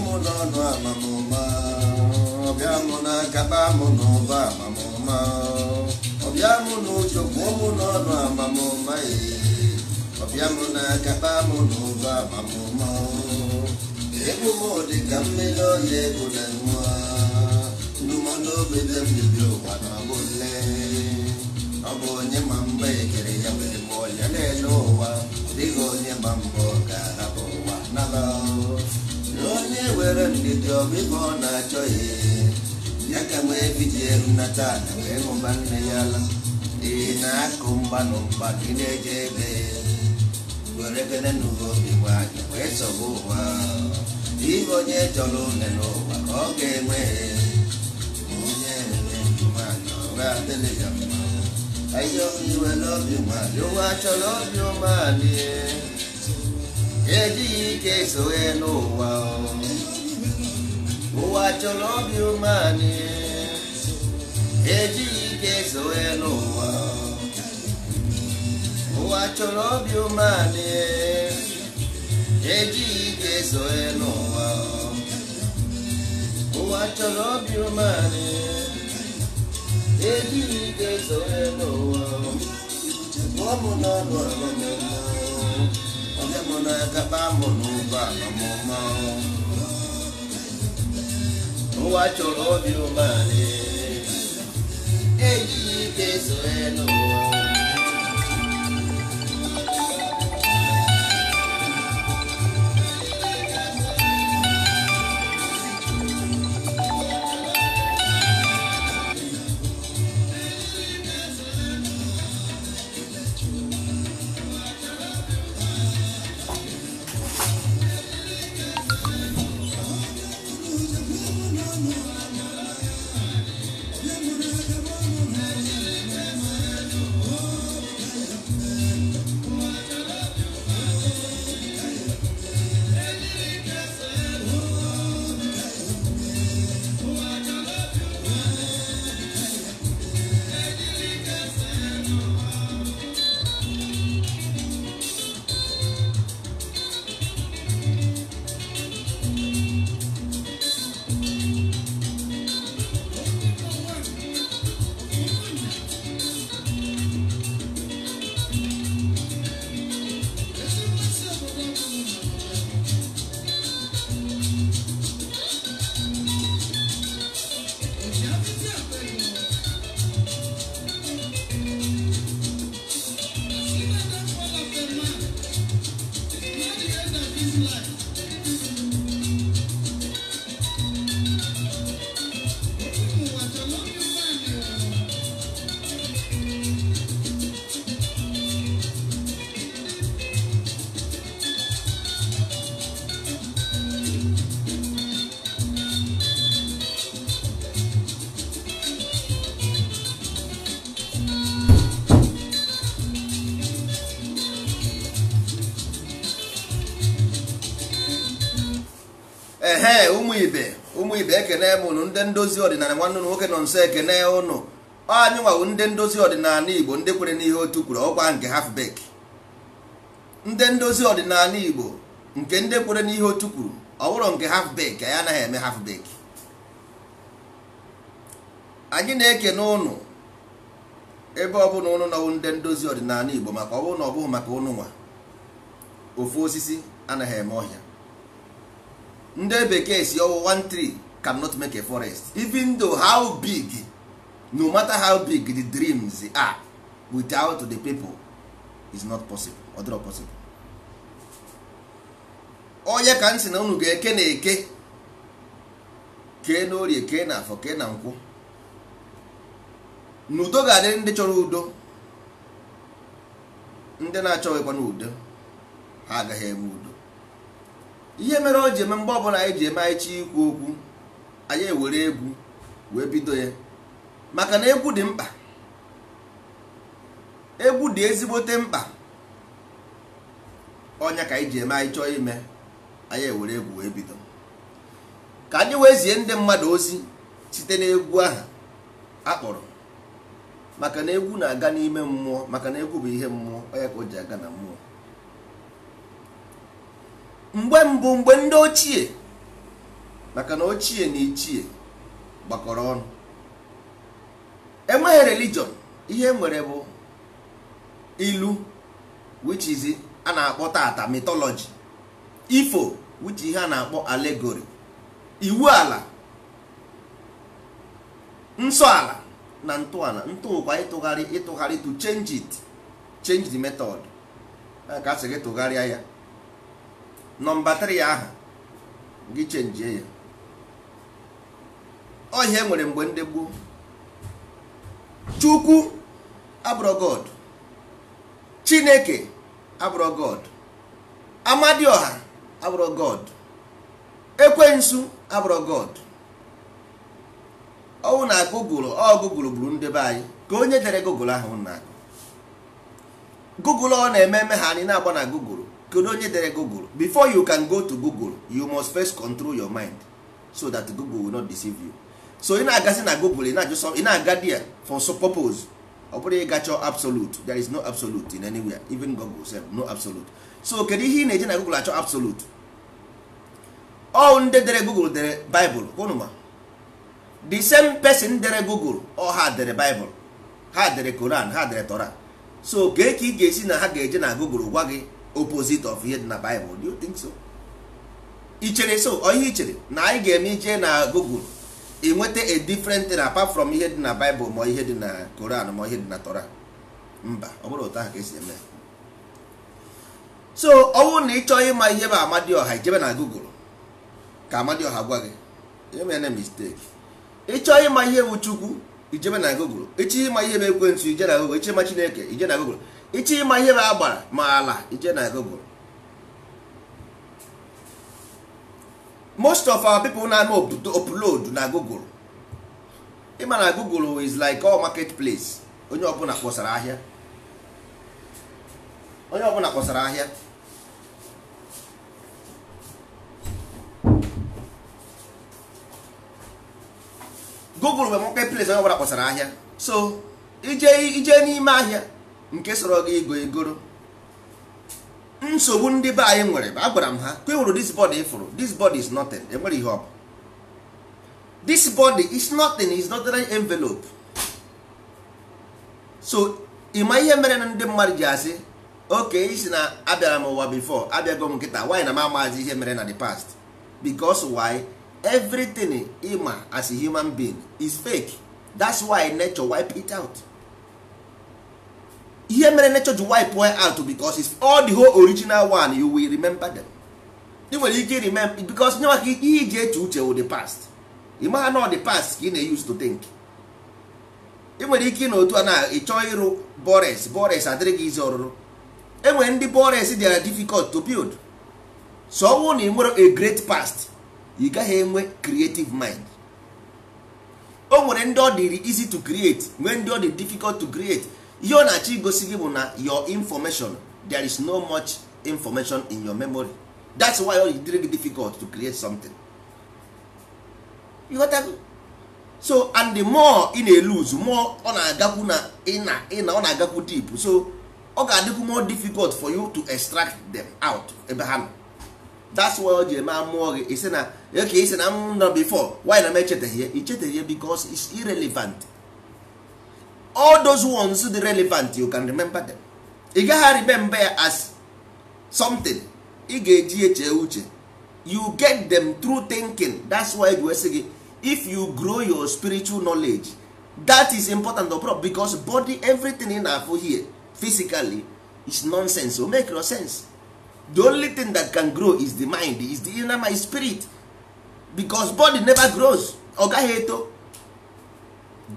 mụ n'ọnụ amamụma ọbịa mụ n'akaba mụ n'ụba amamụma ọbịa mụ n'ụjọ gbuo mụ n'ọnụ amamụma ọbịa mụ n'akaba mụ n'ụba amamụma egwu m dị ka mmiri ọya egwu na nwa ndụmọdụ obede mbibi ụwa na ọbụle ọ bụ onye ma mgbe ekere ya wee mụọ ya n'elu ụwa dịghị onye ma mbọ ga-ahapụ ụwa nala onye were ndidi ọbịbọ ọ na-achọ ya ka nwee bidie nnata na wee hụba nne ya ala ị na-akụ mgbanụ mgbanụ ị na-eje ebe were gene n'ụwa obi nwanyị wee sọgbu ụwa ihe onye chọrọ une n'ụwa ka ọ ga-enwe onye nwanyị ọ ga-adịrị ya mma ayo iwe n'obi nwanyị ụwa chọrọ obi ụmụanị ejighị ike sowe n'ụwa ụwa chọrọ obi ụmụanị ejighị ike sowe n'ụwa ụwa chọrọ obi ụmụanị ejighị ike sowe n'ụwa ụwa chọrọ obi ụmụanị ejighị ike sowe n'ụwa gụọ mụ n'ọnụ amamụma onye mụ na-akaba mụ n'ụba amamụma ụwa chọrọ obi ụmụanị ejighị ike sowe n'ụwa. ehe ụmụ ibe ekene m ụnụ ndị ndozi ọdịnala nwanne ụnụ nwoke nọ nso ekene ụnụ anyị nwawo ndị ndozi ọdịnala Igbo ndị kwere n'ihe otu kwuru ọkwa nke halfback ndị ndozi ọdịnala Igbo nke ndị kwere n'ihe otu kwuru ọ bụrụ nke halfback anyị anaghị eme halfback anyị na-ekene ụnụ ebe ọbụla ụnụ nọwụ ndị ndozi ọdịnala Igbo maka ọ bụrụ na ọ bụghị maka ụnụ nwa ofu osisi anaghị eme ọhịa ndị bekee si ọwụ one tree cannot make a forest even though how big no matter how big the dreams are without the people is not possible or not possible onye ka nsị na unu ga-eke na eke kee n'orie kee na afọ kee na nkwụ n'udo ga-adị ndị chọrọ udo ndị na-achọghịkwa n'udo ha agaghị eme udo ihe mere o ji eme mgbe ọbụla anyị ji eme anyị chi ikwu okwu anyị ewere egwu wee bido ya maka na egwu dị mkpa egwu dị ezigbote mkpa ọnya ka anyị ji eme anyị chọọ ime anyị ewere egwu wee bido ka anyị wee zie ndị mmadụ ozi site n'egwu ahụ akpọrọ maka na egwu na-aga n'ime mmụọ maka na egwu bụ ihe mmụọ onye ka o ji aga na mmụọ mgbe mbụ mgbe ndị ochie maka na ochie na ichie gbakọrọ ọnụ. Enweghị religion, ihe nwere bụ ilu, which is a na-akpọ tata mythology, ifo, which ihe a na-akpọ allegory, iwu ala, nsọ ala na ntọala. Ntụkwa ịtụgharị to change the method, ka asị gị tụgharịa ya. Nọmba 3 aha gị chenjie ya. Ọ ihe nwere mgbe ndị gboo. Chukwu abụrụ God, Chineke abụrụ God, Amadioha abụrụ God, Ekwensu abụrụ God. Ọwụ na Google bụrụ ndị be anyị. Ka onye dere Google ahụ na Google ọ na-eme ha anyị na-agba na Google. Kedu onye dere Google? Before you can go to Google, you must first control your mind so that Google will not deceive you. So ị na-agazi na Google, ị na-aga there for some purpose. Ọ bụrụ ịgacha absolute, there is no absolute in anywhere, even Google said no absolute. So kedu ihe ị na-eje na Google achọ absolute? All ndị dere Google dere Bible, kwụnụma. The same person dere Google, ọ ha dere Bible, ha dere Quran, ha dere Torah. So ka ị ga-esi na ha ga-eje na Google gwa gị opposite of ihe dị na Bible? Do you think so? I chere so? Ọ ihe i chere na anyị ga-eme ije na Google ị nweta a different thing apart from ihe dị na Bible ma ihe dị na Quran ma ihe dị na Torah? Mba, ọ bụrụ otu ahụ ka esi eme. So ọ bụrụ na ị chọọ ịma ihe bụ Amadioha, ijebe na Google ka Amadioha gwa gị. Emene mistake. Ị chọọ ịma ihe bụ Chukwu, ijebe na Google. Ịchọ ịma ihe bụ Ekwensu, ije na Google. Ịchọ ịma Chineke, ije na Google. Ịchọ ịma ihe bụ agbara ma ala, ije na Google. Most of our people now know to upload na Google. Ịma na Google is like all marketplace. Onye ọbụla kpọsara ahịa. Onye ọbụla kpọsara ahịa. Google bụ marketplace, onye ọbụla kpọsara ahịa. So ije n'ime ahịa nke sọrọ gị egoro. Nsogbu ndị be anyị nwere, agwara m ha, kwewuru this body ifuru. This body is nothing. Enwere ihe ọ bụ. This body is nothing, is not an envelope. So ịma ihe mere na ndị mmadụ ji asị, okay, isi na abịara m ụwa before, abịago m nkịta, why na m amazi ihe mere na the past? Because why? Everything ịma as a human being is fake. That's why nature wipe it out. Ihe mere nature to wipe out because it's all the whole original one. You will remember them. You will remember because you know what ihe iji eche uche with the past. You might know the past you used to think. You nwere ike na otu a na ịchọ ịrụ Bores adịrịghị izi ọrụrụ. Enwere ndị Bores they are difficult to build. So ọ na ị nwere a great past, you gaghị enwe creative mind. O nwere ndị ọ dị easy to create, nwee ndị ọ dị difficult to create. Ihe ọ na-achọ igosi gị bụ na your information, there is no much information in your memory. That's why it's very difficult to create something. You got that? So and the more in a lose, more ọ na-agakwu na ịna ọ na-agakwu deep. So ọ ga-adịkwu more difficult for you to extract them out ebe ha nọ. That's why o ji eme amụọ gị isi na okay, isi na m nọ before, why na m echeteghị ya? Icheteghị ya because it's irrelevant. All those ones that are relevant, you can remember them. You can remember as something. You get them through thinking. That's why we say if you grow your spiritual knowledge, that is important because body, everything in our here physically is nonsense. So make no sense. The only thing that can grow is the mind, is the inner my spirit, because body never grows.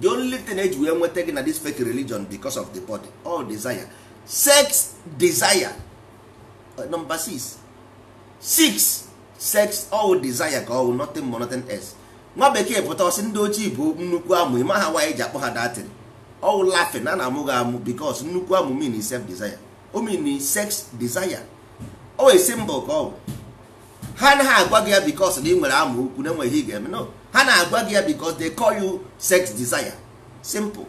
The only thing that we are taking at this fake religion because of the body, all desire, sex desire. Number 6, sex, all desire, all nothing more, nothing else. Nwa bekee pụta ọsị ndị ochie bụ nnukwu amụ, ịma ha why ji akpọ ha datin. All laughing na amụghị amụ because nnukwu amụ mean self desire. O mean sex desire. O a symbol ka ọ. Ha na ha agwa gị ya because na ị nwere amụ ukwu na enweghị ị ga-eme. No. Ha na-agwa gị ya because they call you sex desire. Simple.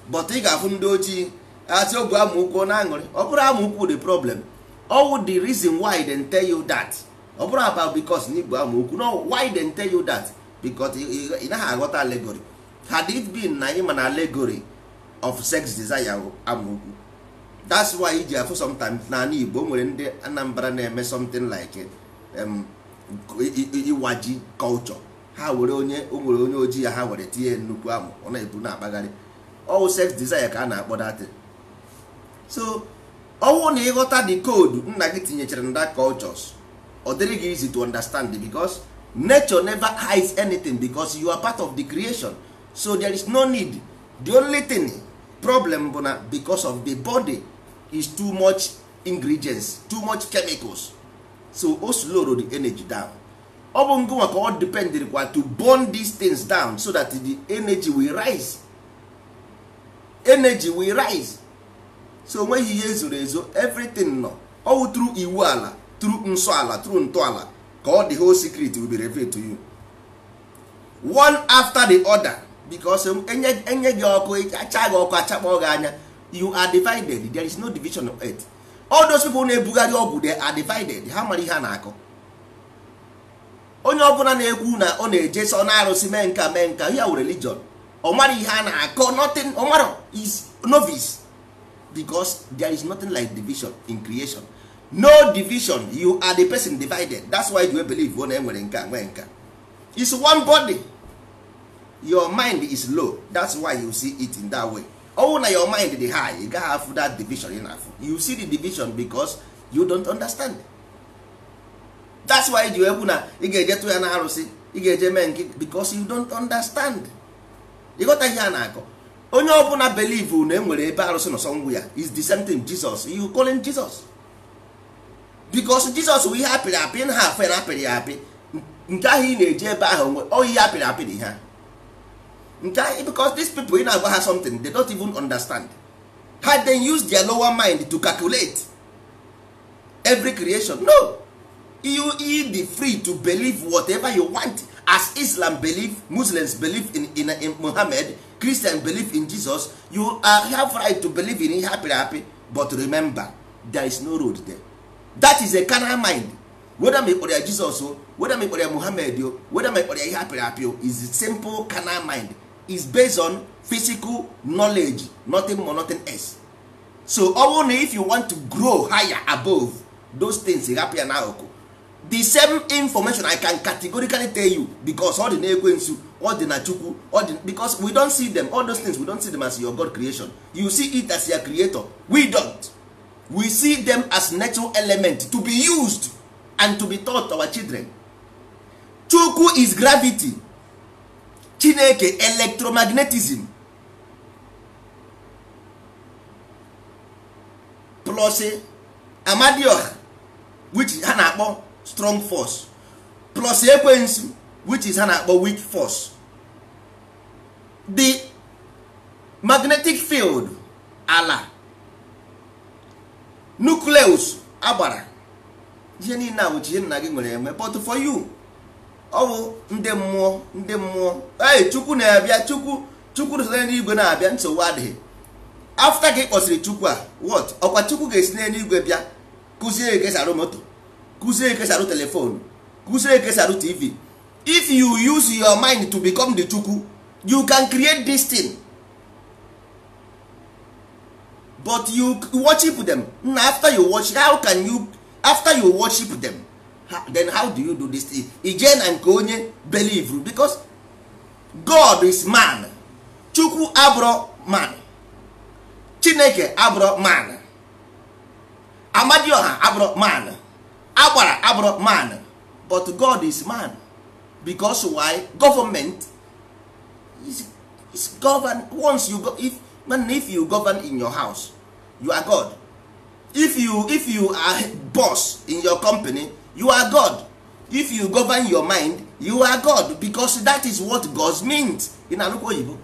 But ị ga-afụ ndị ochie asị ọ bụ amụ ukwu na aṅụrị. Ọ bụrụ amụ ukwu the problem. All the reason why they tell you that ọ bụrụ about because n'Igbo amaokwu. No, why they tell you that? Because ị naghị aghọta allegory. Had it been na ịma na allegory of sex desire amaokwu, that's why iji afụ sometimes na Igbo nwere ndị Anambra na-eme something like iwaji culture. Ha were onye ojii ya ha were tinye nnukwu amụ, ọ na-ebu na-akpagharị. All sex desire ka a na-akpọ that. So ọwụ na ịghọta the code nna gị tinyechara na that cultures, ọ dịrị gị easy to understand because nature never hides anything because you are part of the creation. So there is no need. The only thing problem bụ na because of the body is too much ingredients, too much chemicals, so o slow the energy down. Ọ bụ ngụ maka ọ depend to burn these things down so that the energy will rise. Energy will rise. So when ihe ezoro ezo, everything no all through iwu ala, through nsọ ala, through ntọala, ka all the whole secret will be revealed to you one after the other. Because enye gị ọkụ acha gị ọkụ achakpọ gị anya, you are divided. There is no division of earth. All those people na-ebugharị ọgwụ, they are divided. Ha mara ihe a na-akọ. Onye ọbụla na-ekwu na ọ na-eje so na-arụsị mee nka here with religion, ọ mara ihe a na-akọ, nothing. Ọ mara is novice. Because there is nothing like division in creation. No division. You are the person divided. That's why you believe one enwere nka nwe nka. It's one body. Your mind is low. That's why you see it in that way. Oh, na your mind is high. You gotta have that division enough. You see the division because you don't understand. That's why you ebu na ị ga-eje tụ ya na arụsị, ị ga-eje mee nke because you don't understand. You got ihe a na-akọ. Onye ọbụla believe na enwere ebe arụsị nọ somewhere is the same thing Jesus. You call him Jesus. Because Jesus we hapịrị apị na ha fe na apịrị apị. Nke ahụ ị na-eje ebe ahụ o ihe apịrị apị dị ha. Because these people in Agwa have something they don't even understand. Had they used their lower mind to calculate every creation? No. You be free to believe whatever you want. As Islam believe, Muslims believe in Muhammad, Christians believe in Jesus. You have right to believe in happy. But remember, there is no road there. That is a carnal mind. Whether me or Jesus, whether me or Muhammad, whether me or happy, is a simple carnal mind. Is based on physical knowledge, nothing more, nothing else. So only if you want to grow higher above those things, the same information I can categorically tell you, because all the Negwensu, all the Nachuku, because we don't see them, all those things we don't see them as your God creation. You see it as your creator. We don't. We see them as natural element to be used and to be taught to our children. Chuku is gravity. Chineke electromagnetism plus Amadioha, which is Hanakbo strong force, plus Ekwensu, which is Hanakbo weak force. The magnetic field ala nucleus agbara ihe niile na uche nna gị nwere eme, but for you ọwụ ndị mmụọ chukwu na-abịa, chukwu na n'igwe na-abịa, nsogbu adịghị. After gị kpọsịrị chukwu a what ọkwa chukwu ga-esi n'eluigwe bịa kụzie ekesa arụ moto, kụzie ekesa arụ telefonu, kụzie ekesa arụ TV. If you use your mind to become the chukwu, you can create this thing, but you worship them. After you worship, after you worship them, then how do you do this thing? Again and konye believe, because God is man. Chukwu abro man, Chineke abro man, Amadioha abro man, Agbara abro man, but God is man. Because why? Government is governed. Once you go, if you govern in your house, you are God. If you are boss in your company, you are God. If you govern your mind, you are God, because that is what God means. In Anuko Oyibo,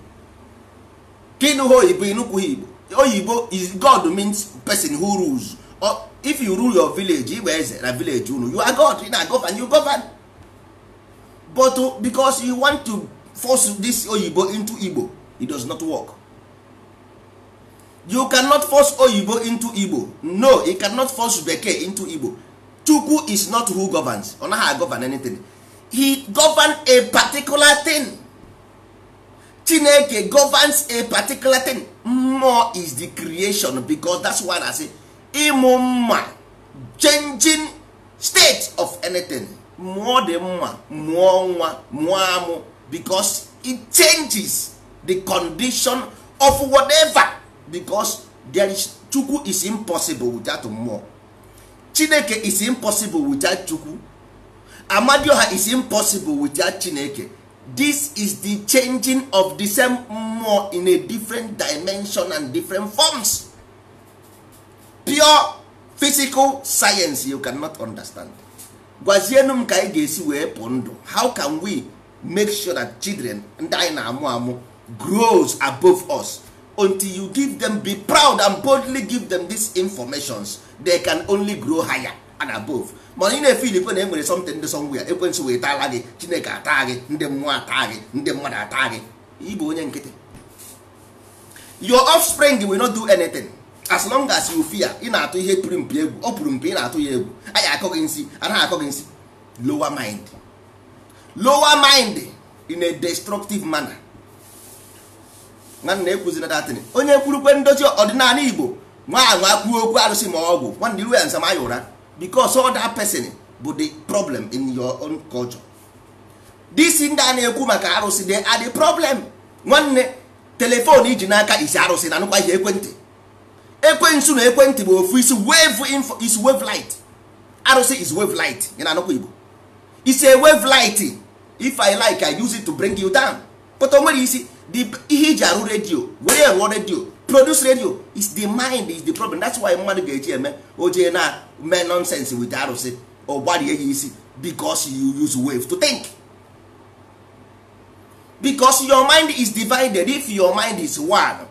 Kinuho Oyibo, Inuku Oyibo. Oyibo is God means person who rules. Or if you rule your village, where is a village? You are God. You govern. You govern. But because you want to force this Oyibo into Igbo, it does not work. You cannot force Oyibo into Igbo. No, you cannot force Beke into Igbo. Chukwu is not who governs. Ọ naghị govern anything. He govern a particular thing. Chineke governs a particular thing. Mmụọ is the creation, because that's why I say ịmụ mma, changing state of anything. Mmụọ dị mma, mmụọ nwa, mmụọ amụ, because it changes the condition of whatever, because there is Chukwu is impossible without mmụọ. Chineke is impossible without Chukwu. Amadioha is impossible without Chineke. This is the changing of the same mmụọ in a different dimension and different forms. Pure physical science you cannot understand. Gwazienu m ka anyị ga-esi wee pụ ndụ. How can we make sure that children ndị anyị na-amụ amụ grows above us? Until you give them, be proud and boldly give them these informations, they can only grow higher and above. Mana ị na-efe Igbo na enwere something dị somewhere, ekwensu wee taala gị, Chineke ata gị, ndị mmụọ ata gị, ndị mmadụ ata gị. Igbo onye nkịtị. Your offspring will not do anything as long as you fear. Ị na-atụ ihe pụrụ mpi egwu, ọ pụrụ mpi ị na-atụ ya egwu. Anyị akọ gị nsị, anaghị akọ gị nsị. Lower mind. Lower mind in a destructive manner. Nwanne ekwuzi na datin. Onye kwurukwe ndozi ọdịnala Igbo, nwa kwuo okwu arụsị ma ọgwụ, nwanne iru ya nsama ụra, because all that person bụ the problem in your own culture. This ndị a na-ekwu maka arụsị, they are the problem. Nwanne telefon iji n'aka isi arụsị na anụkwa ihe ekwentị. Ekwensu na ekwentị bụ ofu isi wave info, is wave light. Arụsị is wave light. Ị na-anụkwa Igbo. It's a wave light. If I like, I use it to bring you down. But o nwere isi ihe iji arụ radio, were rụọ radio, produce radio, is the mind is the problem. That's why mmadụ ga-eji eme oje na mee nonsense with arụsị or gbarie ya isi, because you use wave to think. Because your mind is divided. If your mind is one,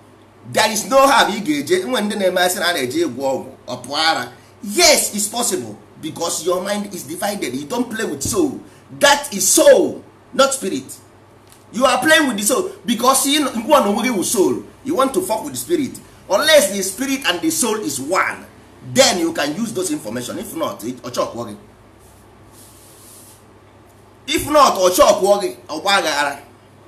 there is no how ị ga-eje nwe ndị na-eme asị na na-eje egwu ọgwụ ọpụ ara. Yes, it's possible, because your mind is divided. You don't play with soul. That is soul, not spirit. You are playing with the soul because you want to work with soul. You want to fuck with the spirit. Unless the spirit and the soul is one, then you can use those information. If not, ochok working. If not, ochok working.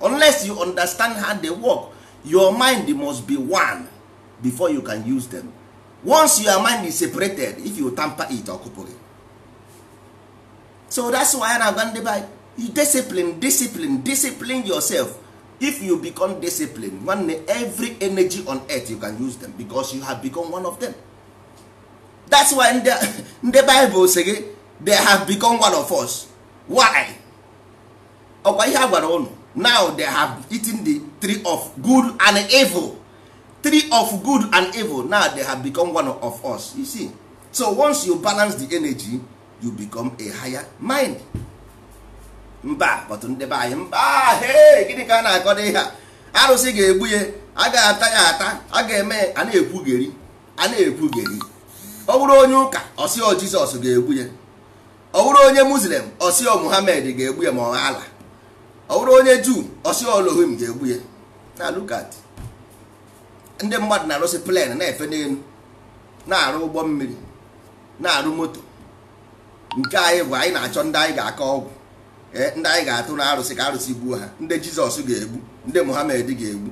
Unless you understand how they work, your mind must be one before you can use them. Once your mind is separated, if you tamper it or couple. So that's why I'm going to buy. You discipline yourself. If you become disciplined, every energy on earth you can use them, because you have become one of them. That's why in the Bible say they have become one of us. Why? Now they have eaten the tree of good and evil. Tree of good and evil. Now they have become one of us. You see. So once you balance the energy, you become a higher mind. Mba, but ndebe anyị mba, hey, gịnị ka a na-akọdo ihe a? Arụsị ga-egbu ya, a ga-ata ya ata, a ga-eme, a na-ekwugheri. Ọ bụrụ onye ụka, ọsị ọ Jizọs ga-egbu ya. Ọ bụrụ onye Muslim, ọsị ọ Muhammad ga-egbu ya ma ọ Allah. Ọ bụrụ onye Jew, ọsị ọ Elohim ga-egbu ya. Na look at. Ndị mmadụ na-arụsị plane na-efe n'elu, na-arụ ụgbọ mmiri, na-arụ moto. Nke anyị bụ anyị na-achọ ndị anyị ga-akọ ọgwụ. Ndị anyị ga-atụ na arụsị ka arụsị gbuo ha, ndị Jizọs ga-egbu, ndị Muhammad ga-egbu.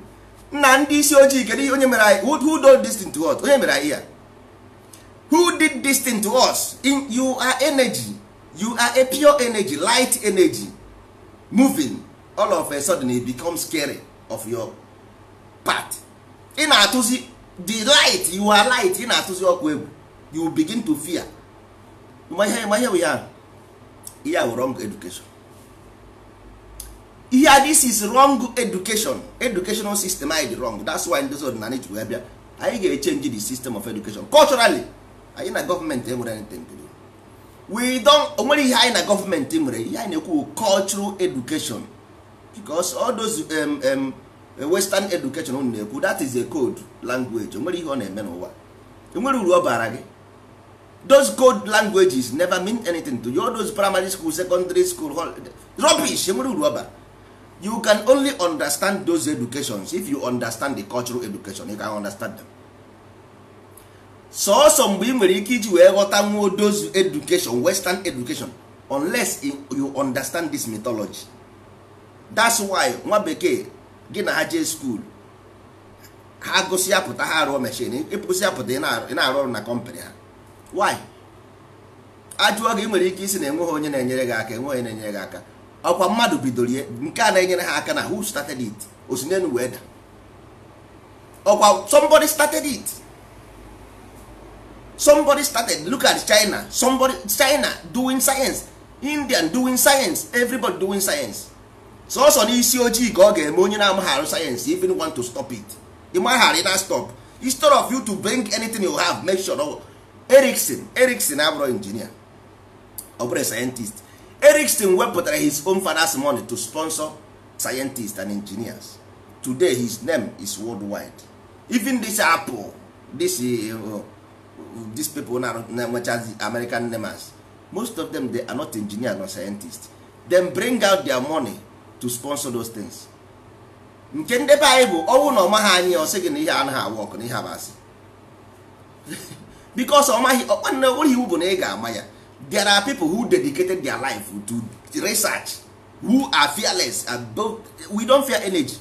Nna ndị isi ojii kedu ihe onye mere anyị? Who did this thing to us? Onye mere anyị ya? Who did this thing to us? You are energy. You are a pure energy, light energy, moving. All of a sudden it becomes scary of your path. Ị na-atụzi the light, you are light. Ị na-atụzi ọkụ egwu, you begin to fear. Ma ihe we are wrong education. Here, this is wrong education. Educational system is wrong. That's why Ndozi Odinala ji wee bịa. Anyị ga-change the system of education. Culturally, anyị na government enwere anything to do. We don't. Onwere ihe anyị na government nwere. Ihe anyị na-ekwu cultural education. Because all those Western education on na-ekwu, that is a code language. Onwere ihe ọ na-eme n'ụwa. Onwere uru ọ bara gị. Those code languages never mean anything to you. All those primary school, secondary school, rubbish. Onwere uru ọ bara. You can only understand those educations if you understand the cultural education. You can understand them. sọọsọ mgbe ị nwere ike iji wee ghọta nwa odozu education, western education, unless you understand this mythology. That's why nwa bekee gị na ha jee school, ha gosi ya pụta ha arụọ machine, ịpụsị ya pụta ị na-arụ ọrụ na company ha. Why? Ajụọ gị nwere ike isi na enweghị onye na-enyere gị aka, enweghị onye na-enyere gị aka. Ọkwa mmadụ bidoro ihe nke a na-enyere ha aka na who started it? Osinenu wee da. Ọkwa somebody started it. Somebody started. Look at China. China doing science, Indian doing science, everybody doing science. So also n'isi ojii ka ọ ga-eme onye na-amaghị science even want to stop it. Ị maghara na stop. Instead of you to bring anything you have, make sure no. Ericsson abụrụ engineer, ọ bụrụ scientist. Ericsson wepụtara his own father's money to sponsor scientists and engineers. Today his name is worldwide. Even this Apple, these people now American names, most of them they are not engineers nor scientists. Them bring out their money to sponsor those things. Nke ndị Bible ọwụ na ọma ha anyị ọ sị gị na ihe anaghị work na ihe abasị. Because ọmaghị ọkwanne iwu bụ na ị ga-ama ya. There are people who dedicated their life to research, who are fearless about. We don't fear energy.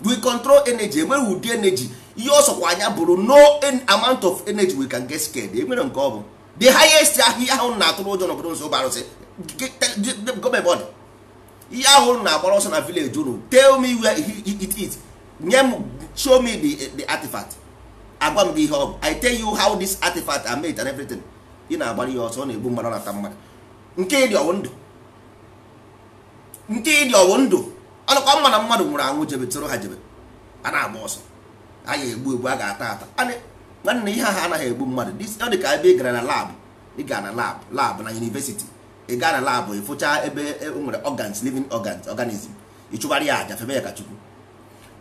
We control energy. When we do energy, you also kwanya buru no amount of energy we can get scared. The highest here na atụrụ ụjọ n'obodo nso bara say go my body. Ihe ahụ na agbara ọsọ na village unu. Tell me where it is. Show me the artifact. Agwa m gị ihe ọ bụ. I tell you how this artifact are made and everything. Ị na-agbara ihe ọsọ na-egbu mmadụ na-ata mmadụ. Nke dị ọwụ ndụ. Nke dị ọwụ ndụ. Ọnụkwa mma na mmadụ nwụrụ anwụ jebe tụrụ ha jebe. A na-agba ọsọ. A ga-egbu a ga-ata ata. Nwanne ihe ha anaghị egbu mmadụ. Ọ dị ka ebe ị gara na lab. Ị gara na lab na university. Ị gaa na lab ịfụcha ebe nwere organs, living organs, organism. Ị chụbara ya aja febe ya ka Chukwu.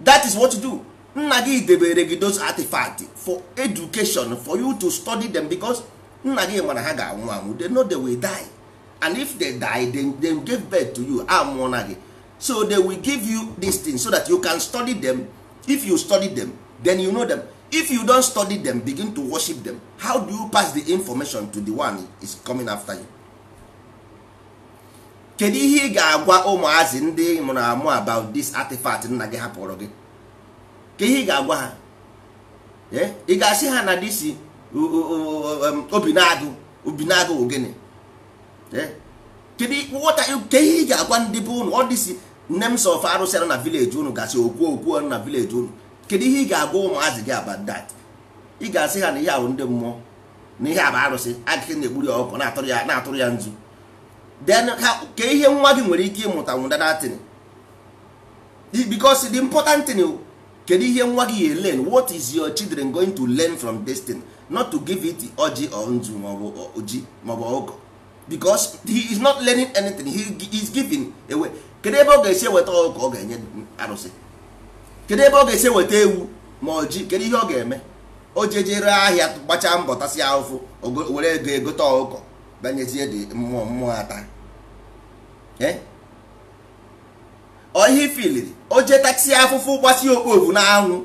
That is what you do. Nna gị debere gị those artifacts for education, for you to study them, because nna gị mana ha ga-anwụ anwụ. They know they will die, and if they die, they give birth to you. Amụọ na gị. So they will give you these things so that you can study them. If you study them, then you know them. If you don't study them, begin to worship them, how do you pass the information to the one is coming after you? Kedu ihe ị ga-agwa ụmụazị ndị mụrụ amụ about this artifact nna gị hapụrụ gị? Kedu ihe ị ga-agwa ha? Ị ga-asị ha na disi obinagụ ogene? Kedu ihe ị ga-agwa ndị bụ unu? Ọ dịsi names of arụsị na village unu gasị okwu na village unu. Kedu ihe ị ga-agwa ụmụazị gị about that? Ị ga-asị ha na ihe ahụ ndị mmụọ, na ihe abụ arụsị, agịghị na-egburi ya ọkụ na-atụrụ ya nzu. Then ka ihe nwa gị nwere ike ịmụta nwụda datin, because the important thing, kedu ihe nwa gị learn? What is your children going to learn from this thing? Not to give it ọjị or nzu maọbụ oji maọbụ ọgọ, because he is not learning anything. He is giving away. Kedu ebe ọ ga-esi weta ọgọ ọ ga-enye arụsị? Kedu ebe ọ ga-esi weta ewu ma ọjị? Kedu ihe ọ ga-eme? O jejere ahịa gbachaa mbọ tasị ahụfụ were ego egote ọgọ banyezie dị mmụọ ata. Ọ ihe filiri o je taksi afụfụ gbasi okpovu na anwụ,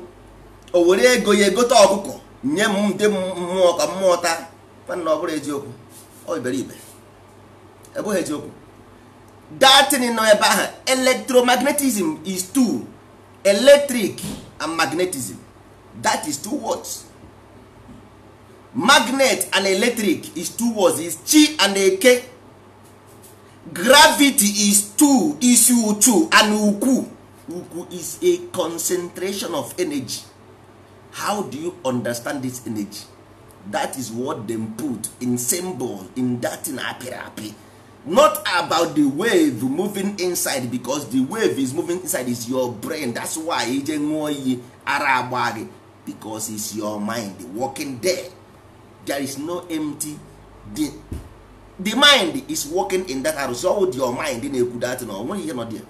o were ego ya egote ọkụkọ nye m ndị mmụọ ka mmụọ taa. Mana ọ bụrụ eziokwu, ọ iberibe, ebughị eziokwu. Datin nọ ebe ahụ. Electromagnetism is two. Electric and magnetism, that is two words. Magnet and electric is two words, is chi and eke. Gravity is two, is two, and uku. Uku is a concentration of energy. How do you understand this energy? That is what they put in symbol in that in happy. Not about the wave moving inside, because the wave is moving inside is your brain. That's why because it's your mind working there. There is no empty. The mind is working in that house. So would your mind in a that no when you're not there?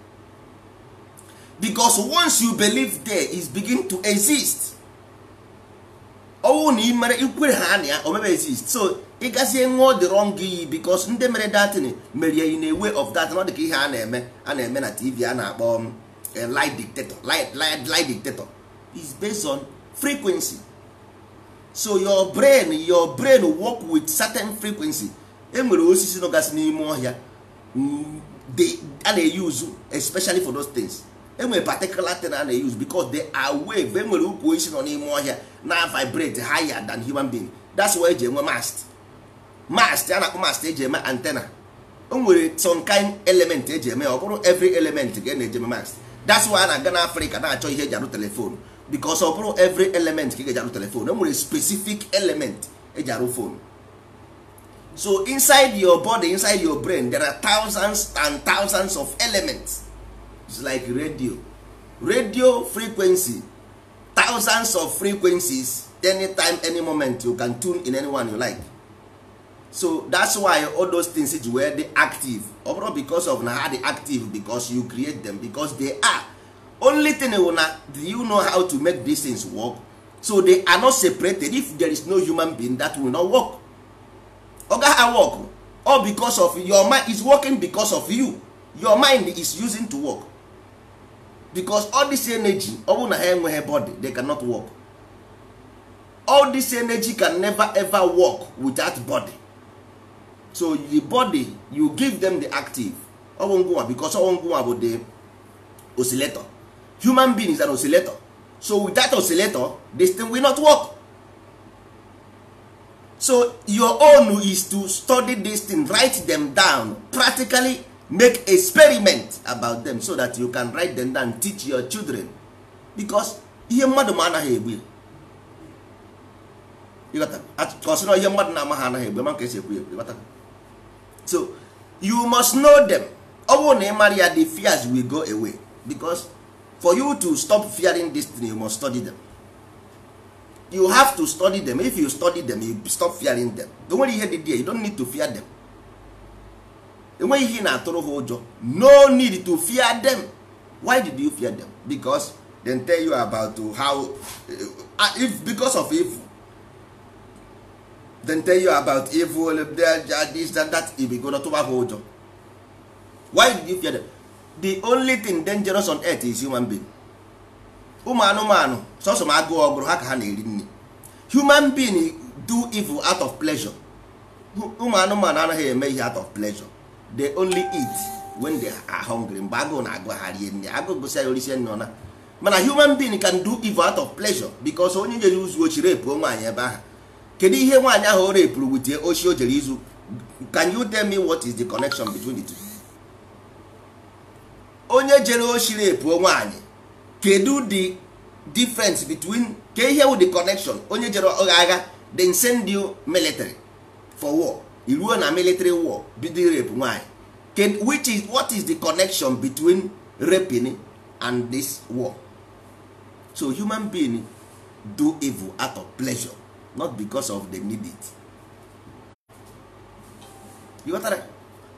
Because once you believe there, is begin to exist. Oh, you or exist. So ị gazie nwụọ the wrong gị, because ndị mere datin mere in a way of that, not the ka ihe a na-eme na TV a na-akpọ light dictator is based on frequency. so your brain work with certain frequency. Enwere osisi nọgasị n'ime ọhịa a na-use especially for those things. Enwere particular thing a na-use because they are wave. Enwere ukwu osisi nọ n'ime ọhịa na vibrate higher than human being. That's why eji enwe mast a na-akpọ mast eji eme antenna. O nwere some kind element eji eme, ọ bụrụ every element ga na-eji eme mast. That's why a na-aga na Africa na-achọ ihe eji arụ telephone, because ọ bụrụ every element ka ị ga-eji arụ telephone. O nwere specific element eji arụ phone. So inside your body, inside your brain, there are thousands and thousands of elements. It's like radio frequency, thousands of frequencies. Anytime, any moment, you can tune in anyone you like. So that's why all those things is where they active. Overall, because of how they active, because you create them, because they are. Only thing do you know how to make these things work? So they are not separated. If there is no human being, that will not work. Okay, how work? Or because of your mind is working because of you. Your mind is using to work. Because all this energy, body, they cannot work. All this energy can never ever work without body. So the body, you give them the active. Because about the oscillator. Human being is an oscillator. So with that oscillator, this thing will not work. So your own is to study this thing, write them down, practically make experiment about them so that you can write them down, teach your children. Because ihe mmadụ ma anaghị egbu. You got that? Because ihe mmadụ na-ama ha anaghị egbu, ma nke esi ekwu egbu. You got that? So you must know them. Ọ bụrụ na ị mara ya, the fears will go away. Because for you to stop fearing this thing, you must study them. You have to study them. If you study them, you stop fearing them. Don't worry, you don't need to fear them. No need to fear them. Why did you fear them? Because they tell you about how, if because of evil, then tell you about evil, this, that, if you go to Hojo. Why did you fear them? The only thing dangerous on earth is human being. Human being do evil out of pleasure. Out of pleasure. They only eat when they are hungry. But a human being can do evil out of pleasure because only you use watch rape. Can you tell me what is the connection between the two? Onye jere oshire epu nwaanyị. Kedu the difference between here with the connection? Onye jere agha, then send you military for war. Iruo na military war, bido rape nwaanyị. What is the connection between raping and this war? So human being do evil out of pleasure, not because of they need it. You got that?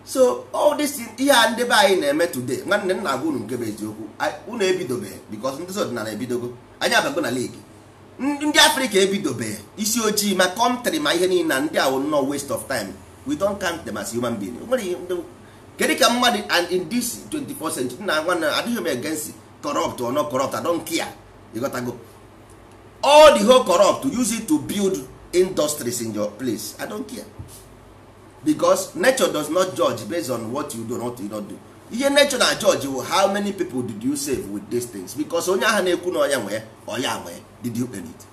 So all this ihe a ndị be anyị na-eme today, nwanne nna agwa unu nke bụ eziokwu, unu ebidobe because Ndozi Odinala ebidogo, anyị abago na league. Ndị Africa ebidobe, isi ojii ma country ma ihe niile na ndị a will not waste of time. We don't count them as human being. Kedu ka mmadụ, and in this 24th century na nwanne adịghị m against corrupt or not corrupt, I don't care. You gotta go. All the whole corrupt to use it to build industries in your place, I don't care. Because nature does not judge based on what you do and what you don't do. Ihe nature na judge you, how many people did you save with these things? Because onye ahụ na-ekwu na ọya nwee, ọya nwee, did you earn it?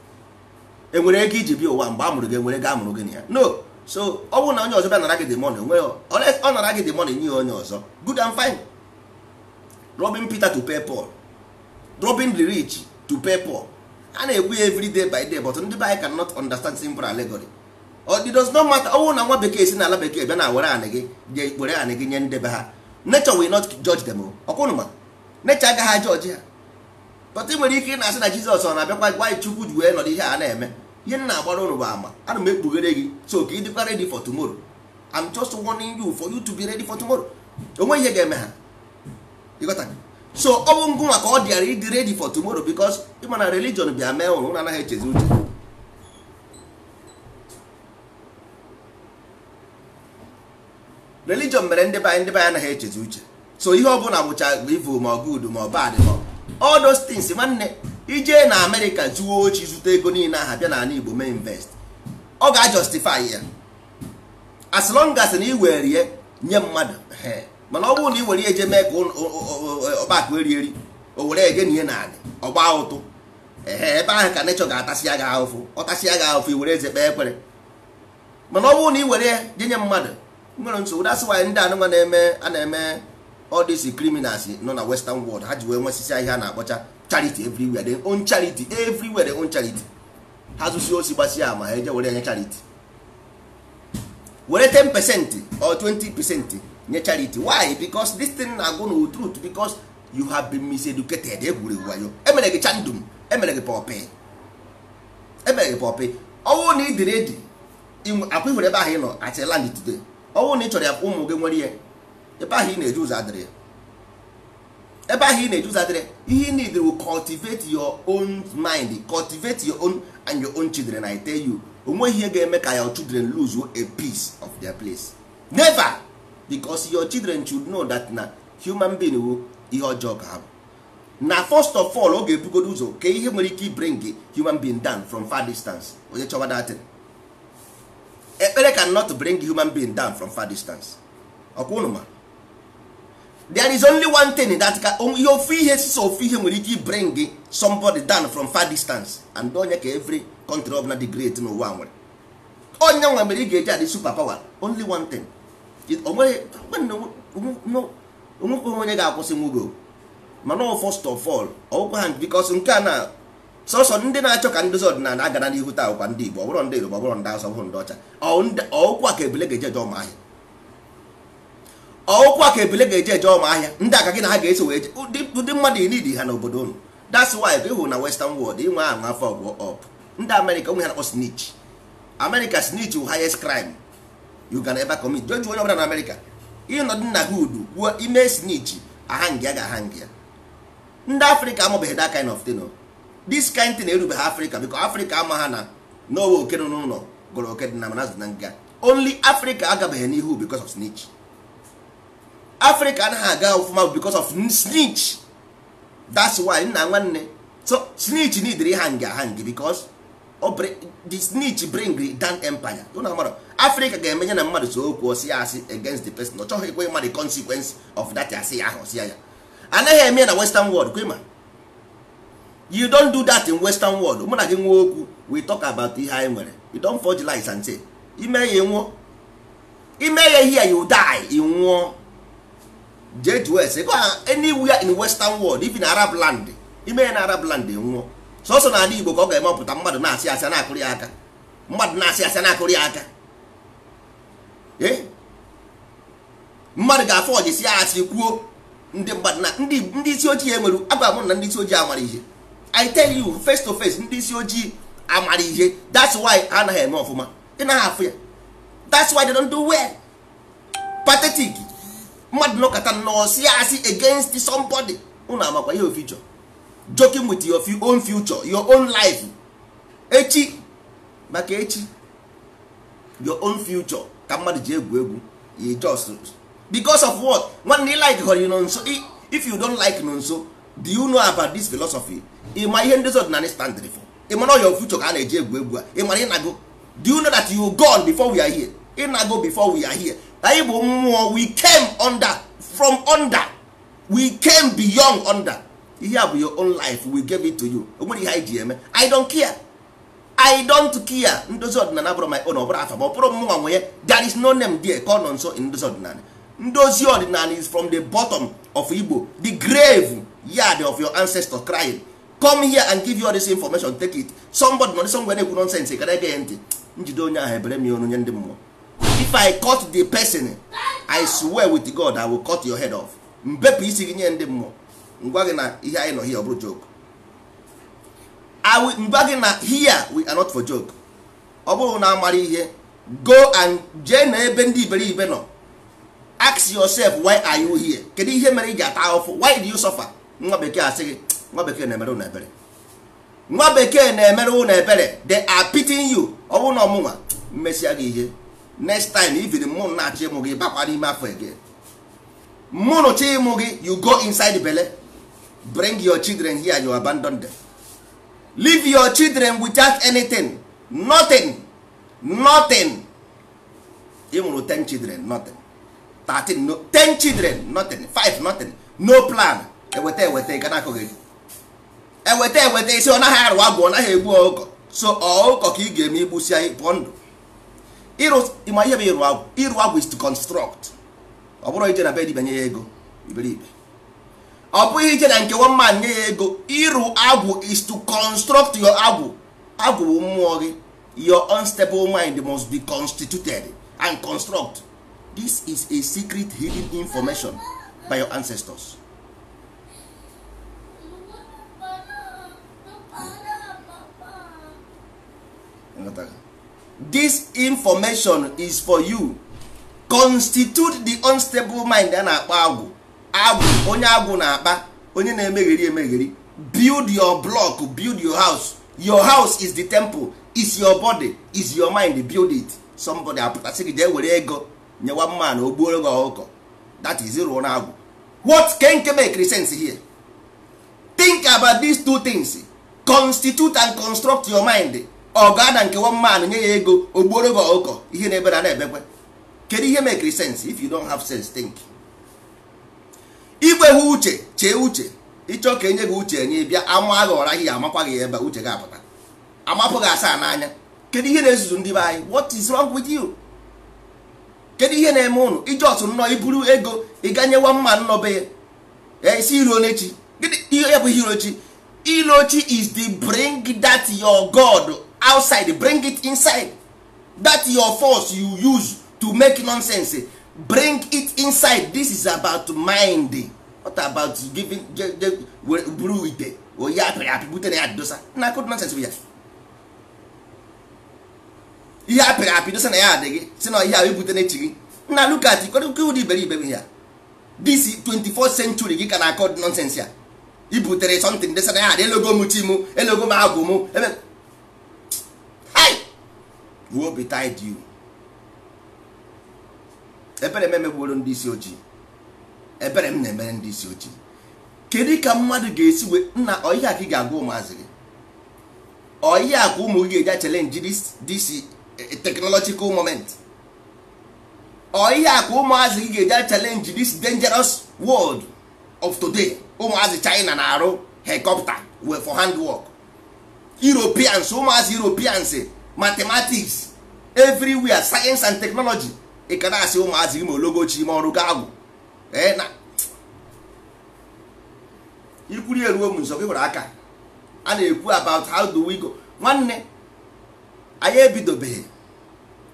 Enwere ego iji bi ụwa mgbe amụrụ gị, enwere ego amụrụ gị ya? No. So ọ bụrụ na onye ọzọ bịa nara gị the money, ọ nara gị the money nye onye ọzọ, good and fine. Robbing Peter to pay Paul, robbing the rich to pay Paul. A na-ekwu ya every day by day, but ndị be anyị cannot understand simple allegory. Or it does not matter. Oh, na nwa bekee si na ala bekee bịa na were anị gị, were anị gị nye ndebe ha. Nature will not judge them. Ọkwụnụma, nature agaghị judge ha. But ị nwere ike na-asị na Jizọs ọ na-abịakwa gwa Chukwu ji wee nọdụ ihe a na-eme. Ihe nna agbara ụnụ bụ ama. Ana m ekpughere gị so ka ị dịkwa ready for tomorrow. I'm just warning you for you to be ready for tomorrow. Onwe ihe ga-eme ha. Ịghọta? So ọ bụ ngụ maka ọ dịara ịdị ready for tomorrow because ịma na religion bịa mee ụnụ anaghị echezi uche. Religion mere ndị be anyị anaghị echezi uche. So ihe ọ bụla bụcha evil ma good ma bad ma all those things nwanne ije na Amerịka zuo ochi zute ego niile aha bịa n'ala Igbo mee invest, ọ ga-justify ya as long as na i were ya nye mmadụ. Mana ọ bụrụ na i were ya eje mee ka ọgbakọ eri o were ege na ihe naanị ọgba ụtụ, ebe ahụ ka nature ga-atasị ya gị ahụfụ, ọ tasị ya gị ahụfụ i were eze kpee ekpere. Mana ọ bụrụ na i were ya je nye mmadụ, nwere nsogbu. That's why ndị anụnwa na-eme all these criminals nọ na western world, ha ji wee nwesịsị ihe a na-akpọcha charity everywhere. They own charity everywhere, they own charity. Ha zụsi osi gbasịa ama ha eje were nye charity, were 10% or 20% nye charity. Why? Because this thing na go no truth, because you have been miseducated. Egwuregwu wayo, emere gị chandum, emere gị pọpị, emere gị pọpị. Ọwụ na ịdị ready akwa ihwere ebe ahụ ị nọ at land today. Ọwụ na ị chọrọ ya ụmụ gị nwere ihe, ebe ahụ ị na-eje ụzọ adịrị, ebe ahụ ị na-eje ụzọ adịrị. Ihe ị need will cultivate your own mind, cultivate your own and your own children. I tell you, onwe ihe ga-eme ka your children lose a piece of their place. Never. Because your children should know that na human being will ihe ọjọọ ka ha bụ. Na first of all, ọ ga-ebugodo ụzọ ka ihe nwere ike bring human being down from far distance. Onye chọwa datin, ekpere cannot bring human being down from far distance. Ọkwa unu ma, there is only one thing that can ihe ofu ihe sisi ofu ihe nwere ike bring somebody down from far distance, and onye ka every country of na the great n'ụwa nwere. Onye nwe mere ị ga-eji adị super power. Only one thing. Onwe onye ga-akwụsị nwugo. Mana first of all, ọgwụkwa ha because nke a na sọsọ ndị na-achọ ka ndozi ọdịnala agara n'ihu taa ụkwa ndị Igbo, ọ bụrụ ndị Igbo, ọ bụrụ ndị Hausa, ọ bụrụ ndị ọcha. Ọgwụkwa ka ebele ga-eje eje ọma ahịa, ọgwụkwa ka ebele ga-eje eje ọma ahịa. Ndị aka gị na ha ga-eso wee ụdị mmadụ inidi ha n'obodo unu. That's why ka ịhụ na western world inwe ahụ afọ ọgwụ up. Ndị America onwe ha na-akpọ snitch. America snitch will highest crime you can ever commit. Judge onye ọbụla na America ịnọdụ na hood wuo ime snitch ahangị ya ga-ahangị ya. Ndị Africa amabeghị that kind of thing. This kind thing erubeghị Africa because Africa ama ha na n'owe oke nọ n'ụlọ gọrọ oke dị na manazụ na nga. Only Africa agabeghị n'ihu because of snitch. Africa anaghị aga ọfụma because of snitch. That's why nna nwanne, so snitch need ahangị because the snitch bring down empire. Africa ga-emenye na mmadụ so okwu osi asị against the person. Ọ chọghị ekwe ma the consequence of that asị ahụ osi ya. Anaghị eme na western world kwema. You don't do that in western world. Mụ na gị nwe okwu, we talk about ihe anyị nwere. You don't forge lies and say ime ya nwụọ, ime ya here you die, you nwụọ. Judge West, go anywhere in western world, even Arab land, ime ya na Arab land nwụọ. Sọsọ na ala Igbo ka ọ ga-emepụta mmadụ na-asị asị na-akụrụ ya aka, mmadụ na-asị asị na-akụrụ ya aka. Mmadụ ga-afọ ọjisi asị kwuo ndị mmadụ na ndị isi ojii enwere agwa mụ na ndị isi ojii amara ihe. I tell you face to face, ndị isi ojii amara ihe. That's why ha anaghị eme ọfụma. Ị naghị afụ ya. That's why they don't do well. Pathetic. Mmadụ nọkọta nọọsị asị against somebody. Unu amakwa ihe ofichọ. Joking with your own future, your own life. Echi maka echi, your own future ka mmadụ ji egwu egwu. You just because of what? When you like her, you know, so if you don't like nonso, do you know about this philosophy? In my hand does not stand for. In my your future can eje egwu egwu. In my nago, do you know that you gone before we are here? In nago before we are here. We came under, from under, we came beyond under. You have your own life, we gave it to you. I don't care. I don't care. Ndozi Odinala brought my own over. There is no name there called Nonso in Ndozi Odinala. Ndozi Odinala is from the bottom of Igbo, the grave yard of your ancestors crying. Come here and give you all this information. Take it. Somebody not somewhere they couldn't sense. If I cut the person, I swear with God I will cut your head off. Here bro joke. I will here we are not for joke. Go and ask yourself, why are you here? Why do you suffer? They are pitying you. Next time if the moon not again. You go inside the belly, bring your children here, you abandon them. leave your children without anything, nothing. Ị mụrụ 10 children, nothing. 13, no, 10 children, nothing. 5, nothing. No plan. Eweta ị ga na-akọghị. Eweta isi ọ naghị arụ agwụ, ọ naghị egbu ọkụkọ. So ọkụkọ ka ị ga-eme igbusi anyị pụọ ndụ. Ịma ihe bụ ịrụ agwụ. Ịrụ agwụ is to construct. Ọ bụrụ ije na be dibịa nye ya ego iberibe. Ọ bụghị ije na nke one man nye ya ego. Ịrụ agwụ is to construct your agwụ. Agwụ bụ mmụọ gị. Your unstable mind must be constituted and construct. This is a secret hidden information by your ancestors. This information is for you. Constitute the unstable mind a na-akpọ agwụ. Agwụ, onye agwụ na-akpa, onye na-emegheri. Build your block, build your house. Your house is the temple, is your body, is your mind, build it. Somebody apụtasị gị jee were ego nyewa mma na ogbuoro gị ọkụkọ. That is ịrụ na agwụ. What can make sense here? Think about these two things. Constitute and construct your mind. Ọga na nke one man nye ya ego ogbuoro gị ọkụkọ, ihe na-ebe na na-ebekwe. Kedu ihe make sense? If you don't have sense, think. Igwe hụ uche, chee uche. Ịchọ ka enye gị uche enye bịa ama gị ọra ihe amakwa gị ebe uche ga-apụta. Amapụ gị asaa n'anya. Kedu ihe na-ezuzu ndị be anyị? What is wrong with you? Kedu ihe na-eme ụnụ? Ije otu nnọọ iburu ego ịganyewa mma nnọbe ya. Isi iru onechi. Gịnị ihe ya bụ irochi? Irochi is the bring that your God outside, bring it inside. That your force you use to make nonsense, bring it inside. This is about mind. What about giving buru ite o ya apị butere ya dosa na code nonsense ya. Ihe apị dosa na ya adịghị si na ihe a butere echi gị. Na look at it, ụdị iberibe ya. This 24th century gị ka na code nonsense ya. I butere something dosa na ya adị elogo m chimu, elogo m agwụ m. Hi! Woe betide you. Ebere m emegburu ndị isi ojii. Ebere m na-emere ndị isi ojii. Kedu ka mmadụ ga-esi we nna ọhịa ka ị ga-agwa ụmụazị gị? Ọhịa ka ụmụ gị ga-eja challenge this technological moment. Ọhịa ka ụmụazị gị ga-eja challenge this dangerous world of today. Ụmụazị China na-arụ helicopter for handwork. Europeans, ụmụazị Europeans, mathematics, everywhere, science and technology. Ị ka na-asị ụmụazị gị ma ologochi ma ọrụ ga-agwụ. Na ikwuri eruo m nso gị hụrụ aka a na-ekwu about how do we go. Nwanne anyị ebidobeghị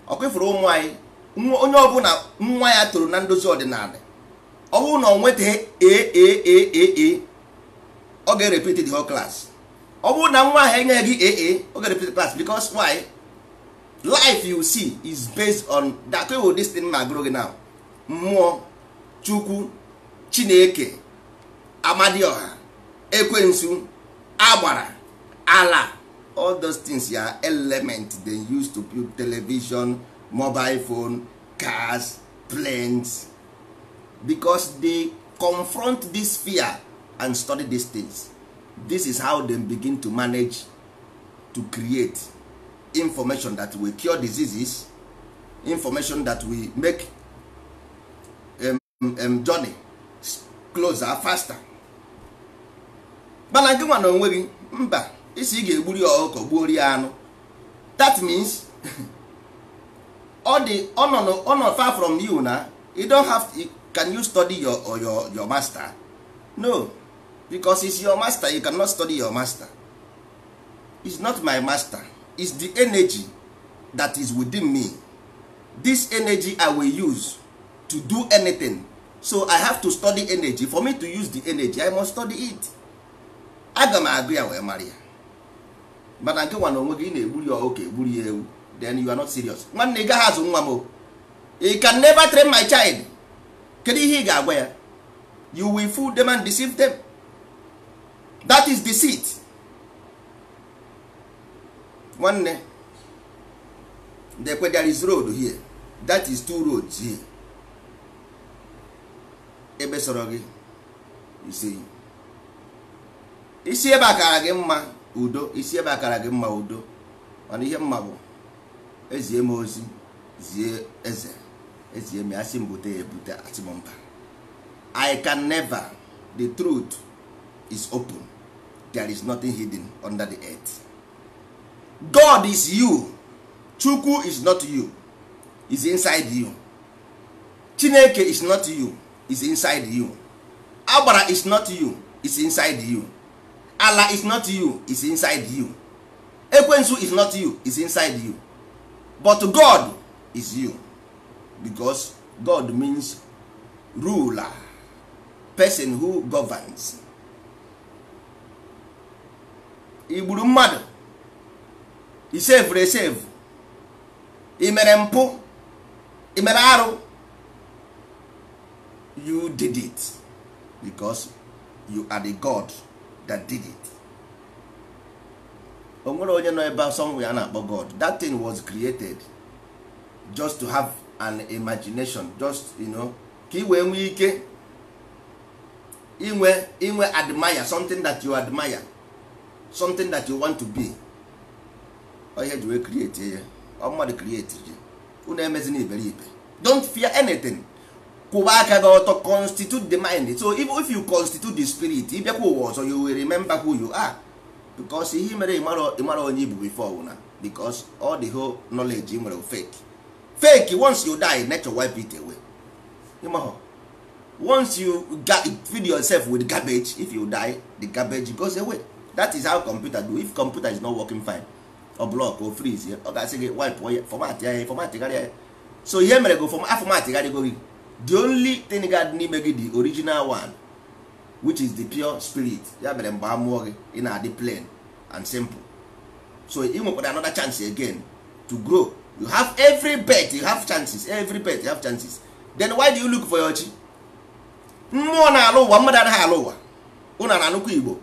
ọkụ ifuru ụmụ anyị onye ọbụla nwa ya toro na ndozi ọdịnala ọ bụrụ na ọ nwetaghị ọ ga-repeat the whole class. Ọ bụrụ na nwa ahụ enyeghị gị ọ ga-repeat the class because why? Life you see is based on that way. This thing ma gụrụ gị now mmụọ, Chukwu, Chineke, Amadioha, Ekwensu, Agbara, Allah, all those things are elements they use to build television, mobile phone, cars, planes, because they confront this fear and study these things. This is how they begin to manage to create information that will cure diseases, information that will make journey closer, faster. Mana gị nwa na onwe gị mba isi ị ga-egburi ọkụkọ gbuori anụ. That means ọ nọ far from you na. You don't have to, can you study your master? No, because it's your master. You cannot study your master. It's not my master. It's the energy that is within me. This energy I will use to do anything. So I have to study energy. For me to use the energy, I must study it. Aga m agụ ya wee mara ya. Mana nke nwa na onwe gị na-egburi ya oke egburi ya ewu, then you are not serious. Nwanne ị gaghị azụ nwa m. You can never train my child. Kedu ihe ị ga-agwa ya? You will fool them and deceive them. That is deceit. Nwanne, there is road here. That is two roads here. Ebe soro gị, you see. Isi ebe akara gị mma, udo isi ebe akara gị mma udo, mana ihe mma bụ ezie m ozi zie eze, ezie m asị mbute ebute asị m mba. I can never, the truth is open, there is nothing hidden under the earth. God is you, Chukwu is not you, is inside you. Chineke is not you, is inside you. Agbara is not you, is inside you. Allah is not you, is inside you. Ekwensu is not you, is inside you. But God is you, because God means ruler, person who governs. Igburu mmadụ, isevuru esevu, imere mpụ, imere arụ, you did it because you are the God that did it. O nwere onye nọ ebe somewhere a na-akpọ God. That thing was created just to have an imagination, just ka i wee nwee ike inwe admire something that you admire, something that you want to be. Onye ji wee create ya, ọ mmadụ create ya. Unu emezina iberibe. Don't fear anything. Kwụba aka gị ọtọ, constitute the mind. So even if you constitute the spirit, ịbịakwa ụwa ọzọ, you will remember who you are. Because ihe mere ịmara onye ibu before una, because all the whole knowledge you nwere fake. Once you die, nature wipe it away. Once you feed yourself with garbage, if you die, the garbage goes away. That is how computer do. If computer is not working fine, or block or freeze, ọ ga-asị gị wipe format ya. So ihe mere go format go. The only thing God n'ime gị, the original one, which is the pure spirit, ya mere mgbe amụọ gị ị na-adị plain and simple. So you nwekwara another chance again to grow. You have every bet, you have chances. Every bet, you have chances. Then why do you look for your chi? Mmụọ na-alụ ụwa, mmadụ anaghị alụ ụwa. Ụna na-anụkwa Igbo,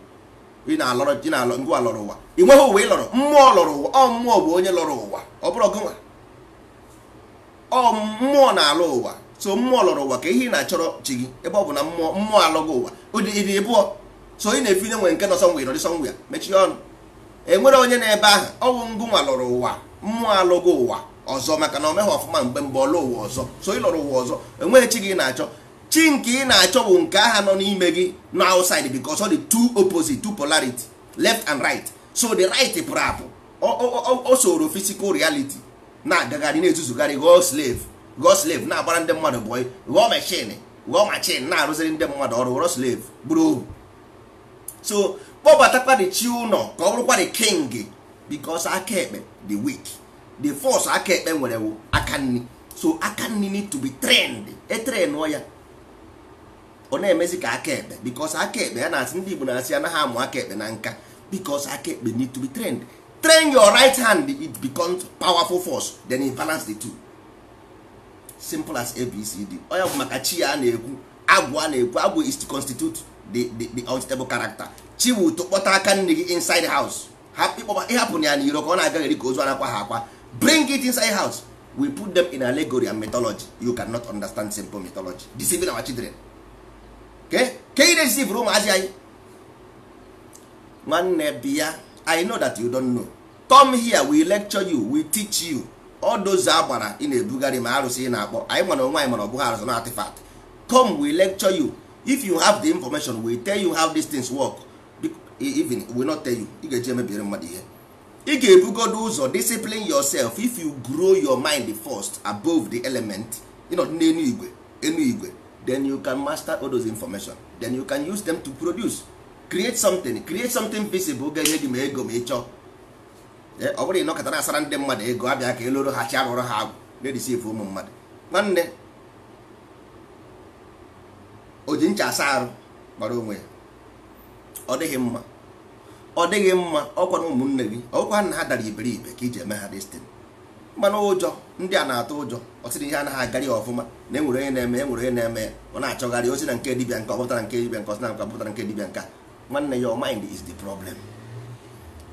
ị na-alọ ngwa lọrọ ụwa. Ị nweghị ụwa ị lọrọ, mmụọ lọrọ ụwa. Ọ mmụọ bụ onye lọrọ ụwa, ọ bụrụ gị nwa. Ọ mmụọ na-alụ ụwa. So mmụọ lọrọ ụwa ka ihe ị na-achọrọ chi gị, ebe ọ bụ na mmụọ alụghị ụwa. Ịdị bụọ. So ị na-efi nwe nke nọ somewhere, nọdị somewhere, mechie ọnụ. Enwere onye na-ebe ahụ, ọwụ ngụnwa lọrọ ụwa, mmụọ alụghị ụwa ọzọ, maka na o meghị ọfụma mgbe ọ lụọ ụwa ọzọ. So ị lọrọ ụwa ọzọ, enweghị chi gị na-achọ. Chi nke ị na-achọ bụ nke aha nọ n'ime gị na outside, because all the two opposite, two polarity, left and right. So the right pụrụ apụ, o soro physical reality, na-agagharị na-ezuzugharị, ghọọ slave na-agbara ndị mmadụ bọị, ghọọ machine na-arụziri ndị mmadụ ọrụ, ghọrọ slave, bụrụ ohu. So kpọbatakwa the chi ụnọ ka ọ bụrụkwa the king, because aka ekpe the weak, the force aka ekpe nwere wụ aka nni. So aka nni need to be trained, etrainụọ ya ọ na-emezi ka aka ekpe, because aka ekpe ya na-asị ndị Igbo na-asị anaghị amụ aka ekpe na nka, because aka ekpe need to be trained. Train your right hand, it becomes powerful force, then you balance the two. Simple as ABCD. Oya bụ maka chi ya na-ekwu, agwụ a na-ekwu, agwụ is to constitute the unstable character. Chi wu tụkpọta aka nne gị inside house, ịhapụ ya n'iro ka ọ na-agaghị ka ozu anakwa ha akwa. Bring it inside house. We put them in allegory and mythology. You cannot understand simple mythology. Deceiving our children. Okay? Can you deceive ụmụazị anyị? Nwanne bịa, I know that you don't know. Come here, we lecture you, we teach you. All those agbara ị na-ebugharị ma arụsị ị na-akpọ, anyị mana onwe anyị mana ọ bụghị arụsị na artifact. Come, we lecture you. If you have the information, we tell you how these things work. Even we not tell you, ị ga-eji emebiere mmadụ ihe. Ị ga-ebugodo ụzọ, discipline yourself. If you grow your mind first above the element, n'enu igwe, then you can master all those information. Then you can use them to produce, create something visible, ga-enye gị ma ego ma ịchọ. Ọ bụrụ ịnọkọta na-asara ndị mmadụ ego, abịa ka eloro ha chi arụrụ ha agwụ, na-edisive ụmụ mmadụ. Nwanne o ji ncha asa arụ gbara onwe ya, ọ dịghị mma. Ọkwa na ụmụnne gị, ọkwa na ha dara iberibe ka iji eme ha destin. Mana ụjọ ndị a na-atụ ụjọ, ọ sịrị ihe anaghị agarị ọfụma, na enwere onye na-eme ya, ọ na-achọgharị osi na nke dibịa nka, ọ pụtara nke dibịa nka, ọsị na pụtara nke dibịa nka. Nwanne, your mind is the problem.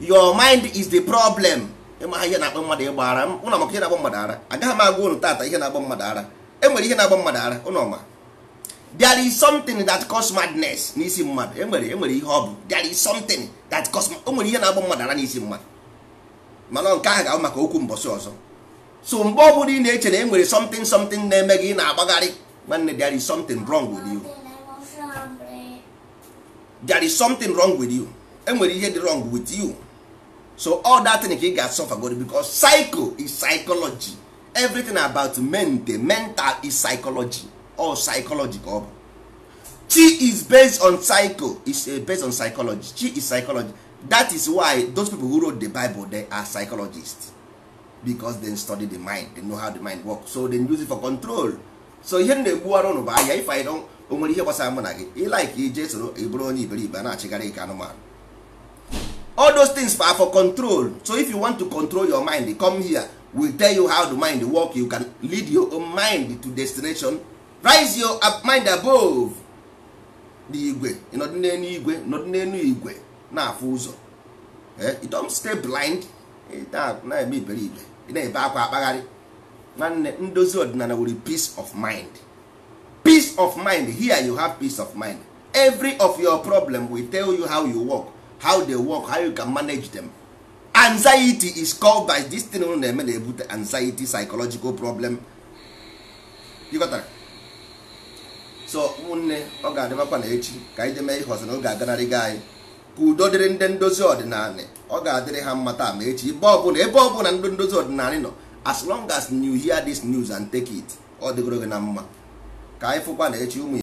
Your mind is the problem. Ịma ha ihe na-akpọ mmadụ ịgba ara, ụnụ maka ihe na-agba mmadụ ara. Agaghị m agwa ụnụ tata ihe na-agba mmadụ ara. Enwere ihe na-agba mmadụ ara, ụnụ ọma. there is something that cause madness n'isi mmadụ. Enwere ihe ọ bụ. There is something that cause, o nwere ihe na-agba mmadụ ara n'isi mmadụ. Mana nke ahụ ga-abụ maka okwu mbọsị ọzọ. So mgbe ọ bụla ị na-eche na enwere something na-eme gị na-agbagharị, nwanne, there is something wrong with you. There is something wrong with you. Enwere ihe dị wrong with you. So all that thing ka ị ga-suffer God, because psycho is psychology. Everything about mental is psychology. All psychology ka ọ bụ. Chi is based on psycho, is based on psychology. Chi is psychology. That is why those people who wrote the Bible, they are psychologists, because they study the mind, they know how the mind works, so they use it for control. So ihe na-egbu arụ bụ anya, if I don't, o nwere ihe gbasara mụ na gị, ị like ije soro eburu onye iberibe na-achịgharị ka anụmanụ. All those things are for control. So if you want to control your mind, come here, we'll tell you how the mind work. You can lead your own mind to destination. Rise your mind above the igwe, nọdụ n'elu igwe, nọdụ n'elu igwe na-afụ ụzọ. You don't stay blind. Na-eme iberibe, ị na-ebe akwa akpagharị. Nwanne, Ndozi Odinala were peace of mind. Peace of mind. Here you have peace of mind. Every of your problem will tell you how you work, how they work, how you can manage them. Anxiety is called by this thing na-eme na-ebute anxiety, psychological problem. You got that? So ụmụnne, ọ ga-adịbakwa na echi ka anyị jee mee ihe ọzọ na ọ ga-aganarị gị anyị. Ka udo dịrị ndị Ndozi Odinala, ọ ga-adịrị ha mmata ma echi ebe ọbụla ndị Ndozi Odinala nọ, as long as you hear this news and take it, ọ dịgoro gị na mma. Ka anyị fụkwa na echi ụmụ